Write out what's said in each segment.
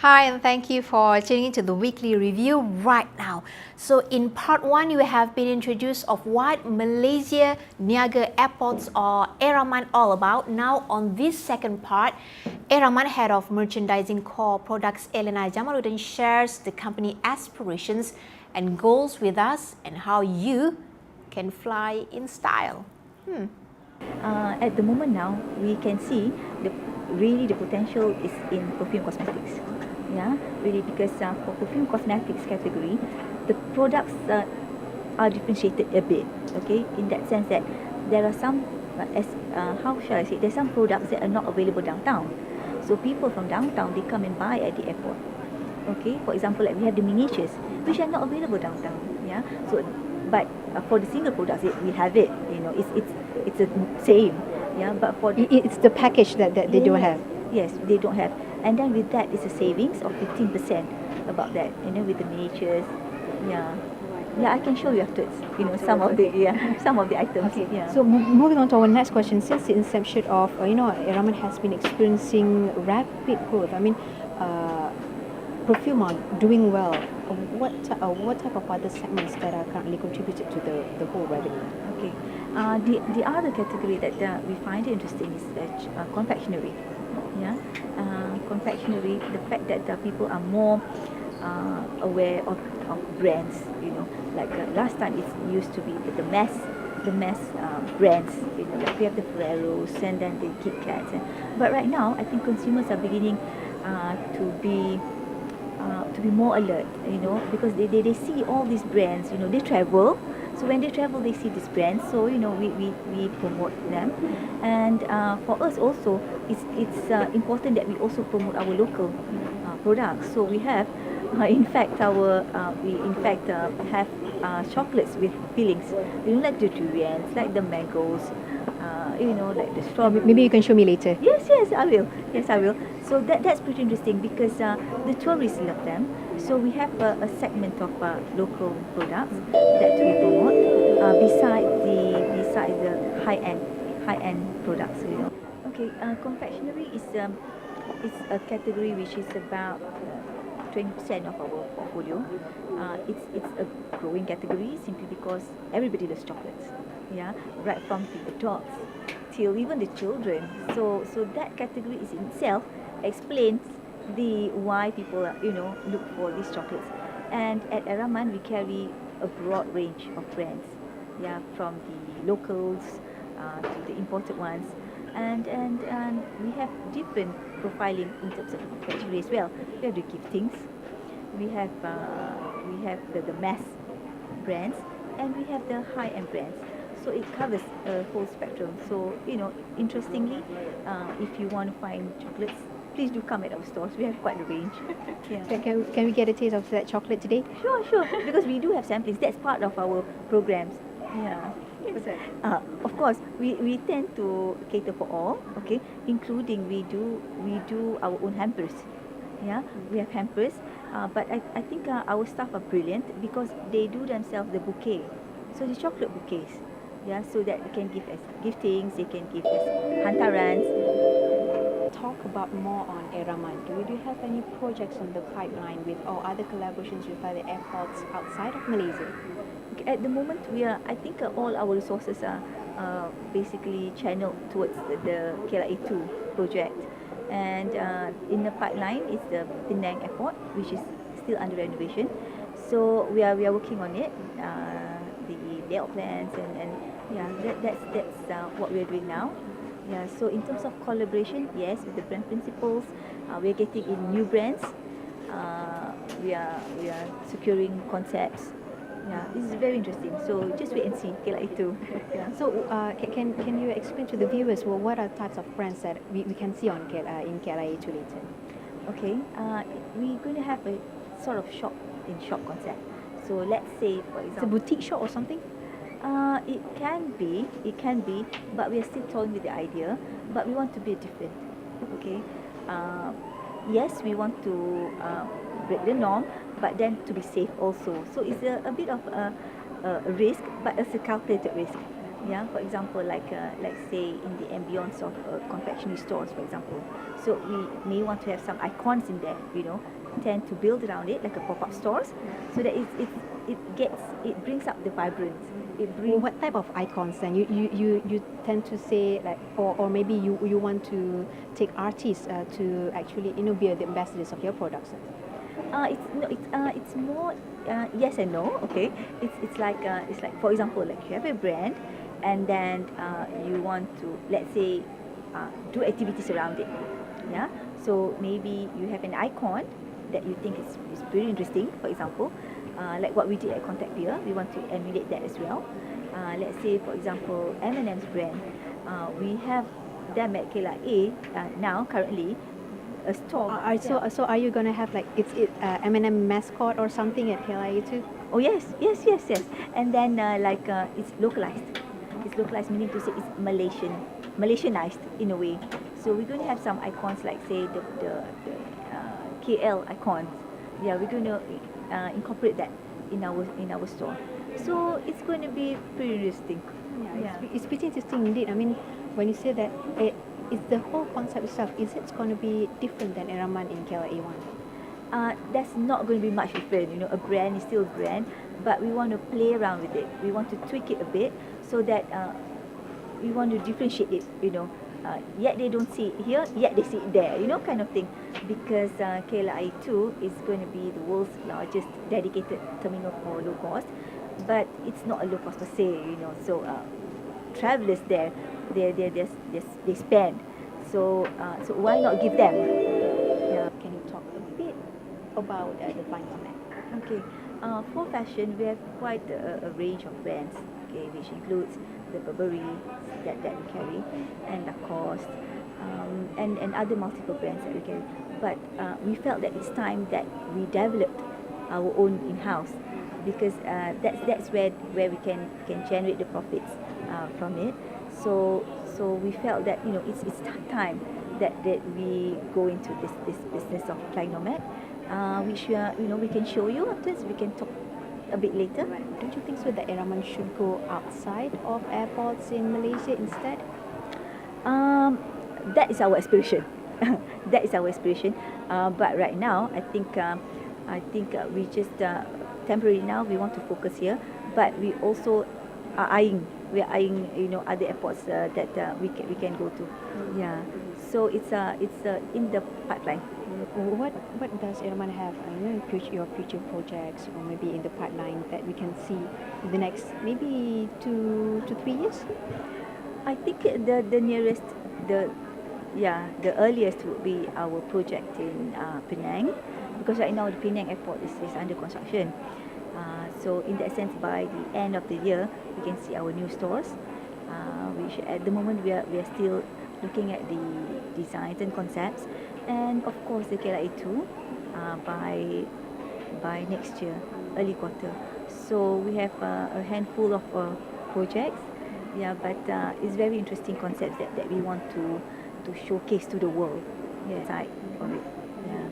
Hi, and thank you for tuning into the weekly review right now. So in part 1, you have been introduced of what Malaysia Niaga Airports or ERAMAN all about. Now on this second part, ERAMAN Head of Merchandising Core Products Elina Jamaluddin shares the company aspirations and goals with us and how you can fly in style. At the moment now, we can see the potential is in perfume cosmetics. Yeah, really, because for perfume cosmetics category, the products are differentiated a bit. Okay, in that sense that there are some how shall I say? There's some products that are not available downtown. So people from downtown, they come and buy at the airport. Okay, for example, like we have the miniatures which are not available downtown. Yeah, so but for the single products, we have it. You know, it's the same. Yeah, but for It's the package that they don't have. Yes, they don't have. And then with that, it's a savings of 15% about that. You know, with the miniatures. Yeah. Yeah, I can show you afterwards. You know, some of the items. Okay. Yeah. So moving on to our next question, since the inception of ERAMAN has been experiencing rapid growth. I mean, perfume are doing well. What type of other segments that are currently contributed to the whole revenue? Okay. The other category that we find interesting is confectionery. Yeah. Confectionery. The fact that people are more aware of brands. You know, like last time it used to be the mass brands. You know, like we have the Ferreros and then the Kit Kats. But right now, I think consumers are beginning to be more alert, you know, because they see all these brands, you know, they travel. So when they travel, they see these brands. So, you know, we promote them. And for us also, it's important that we also promote our local products. So we have, in fact, have chocolates with fillings. You know, like the durians, like the mangoes, you know, like the strawberry. Maybe you can show me later. Yes, I will. Yes, I will. So that's pretty interesting because the tourists love them. So we have a segment of local products that we promote besides the high end products. You know. Okay, confectionery is a category which is about 20% of our portfolio. It's a growing category simply because everybody loves chocolates. Yeah, right from the adults till even the children. So that category is in itself explains the why people look for these chocolates. And at ERAMAN we carry a broad range of brands. Yeah, from the locals to the imported ones. And we have different profiling in terms of confectionery as well. We have the giftings, we have the mass brands, and we have the high-end brands. So it covers a whole spectrum. So, you know, interestingly, if you want to find chocolates, please do come at our stores. We have quite a range. Yeah. Can we get a taste of that chocolate today? Sure. Because we do have samplings. That's part of our programs. Yeah. Of course, we tend to cater for all, okay, including we do our own hampers. Yeah, we have hampers, but I think our staff are brilliant because they do themselves the bouquet, so the chocolate bouquets. Yeah, so that they can give as giftings, they can give as hantarans. Talk about more on ERAMAN. Do you have any projects on the pipeline with or other collaborations with other airports outside of Malaysia? At the moment, I think all our resources are basically channeled towards the KLIA2 project. And in the pipeline is the Penang Airport, which is still under renovation. So we are working on it, the layout plans, and yeah, that's what we are doing now. Yeah, so in terms of collaboration, yes, with the brand principals, we are getting in new brands. We are securing concepts. Yeah, this is very interesting. So just wait and see, KLIA2. Yeah. So can you explain to the viewers what are types of brands that we can see on in KLIA2 later? Okay, we're going to have a sort of shop-in-shop concept. So let's say, for example, it's a boutique shop or something. It can be, but we are still toying with the idea. But we want to be different. Okay, yes, we want to break the norm, but then to be safe also. So it's a bit of a risk, but it's a calculated risk. Yeah, for example, like say in the ambience of confectionery stores, for example. So we may want to have some icons in there, tend to build around it like a pop-up stores, so that it brings up the vibrance. It brings What type of icons then? You tend to say like, or maybe you want to take artists to actually be the ambassadors of your products. It's no, it's more yes and no. Okay, it's like for example, like you have a brand, and then you want to, let's say, do activities around it. Yeah. So maybe you have an icon that you think is pretty interesting. For example, like what we did at Contact Beer, we want to emulate that as well. Let's say, for example, M&M's brand. We have them at KLA now currently. A store. So are you gonna have like M&M mascot or something at KLIA too? Oh yes. And then it's localized. It's localized, meaning to say it's Malaysianized in a way. So we're going to have some icons like say the KL icons. Yeah, we're going to incorporate that in our store. So it's going to be pretty interesting. It's pretty interesting indeed. I mean, when you say that, it's the whole concept itself. Is it going to be different than ERAMAN in KLA1? That's not going to be much different. A brand is still a brand, but we want to play around with it. We want to tweak it a bit so that we want to differentiate it. Yet they don't see it here, yet they see it there. Kind of thing. Because KLIA2 is going to be the world's largest dedicated terminal for low cost, but it's not a low cost per se. So travelers there, they spend. So why not give them? Yeah. Can you talk a bit about the fine format? Okay. For fashion, we have quite a range of brands. Okay, which includes the Burberry that we carry, and Lacoste, and other multiple brands that we carry. But we felt that it's time that we developed our own in-house, because that's where we can generate the profits from it. So we felt that it's time that we go into this business of flying nomad, which we can show you afterwards. We can talk a bit later. Don't you think so that ERAMAN should go outside of airports in Malaysia instead? That is our aspiration. That is our aspiration. But right now, I think we just temporarily now we want to focus here. But we also are eyeing other airports that we can go to. Yeah. So it's in the pipeline. What does ERAMAN have your future projects, or maybe in the pipeline that we can see in the next maybe 2 to 3 years? I think the nearest, the earliest would be our project in Penang, because right now the Penang airport is under construction. So in that sense, by the end of the year, we can see our new stores, which at the moment we are still looking at the designs and concepts, and of course the KLIA2 by next year, early quarter. So we have a handful of projects, but it's very interesting concepts that we want to showcase to the world. Side of it. Yeah.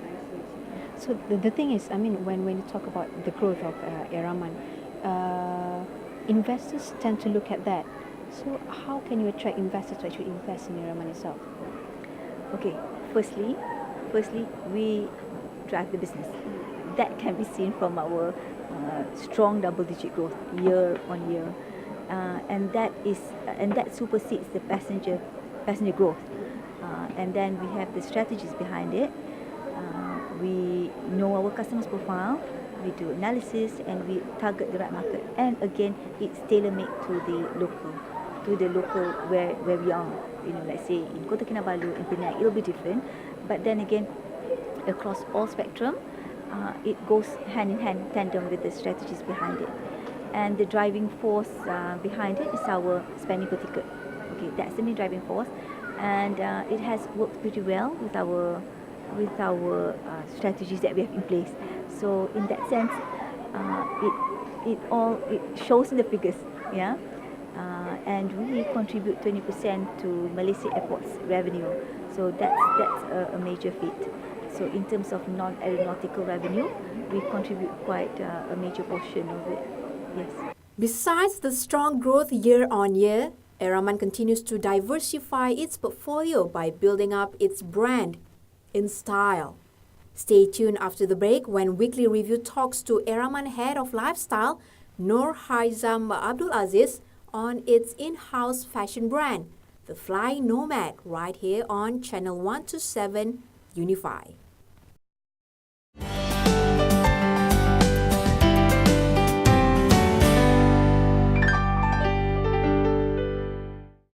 So the thing is, I mean, when you talk about the growth of ERAMAN, investors tend to look at that. So how can you attract investors to actually invest in ERAMAN itself? Okay, firstly, we drive the business. That can be seen from our strong double-digit growth year on year, and that supersedes the passenger growth. And then we have the strategies behind it. We know our customers' profile. We do analysis and we target the right market. And again, it's tailor-made to the local where we are. Let's say in Kota Kinabalu, in Penang, it'll be different. But then again, across all spectrum, it goes hand in hand, tandem with the strategies behind it. And the driving force behind it is our spending per ticket. Okay, that's the main driving force, and it has worked pretty well with our strategies that we have in place. So in that sense, it shows in the figures, and we contribute 20% to Malaysia Airports revenue. So that's a major feat. So in terms of non-aeronautical revenue, we contribute quite a major portion of it. Yes. Besides the strong growth year on year, ERAMAN continues to diversify its portfolio by building up its brand in style. Stay tuned after the break when Weekly Review talks to ERAMAN Head of Lifestyle, Nur Haizam Abdul Aziz, on its in-house fashion brand, the Flying Nomad, right here on Channel 127 UniFi.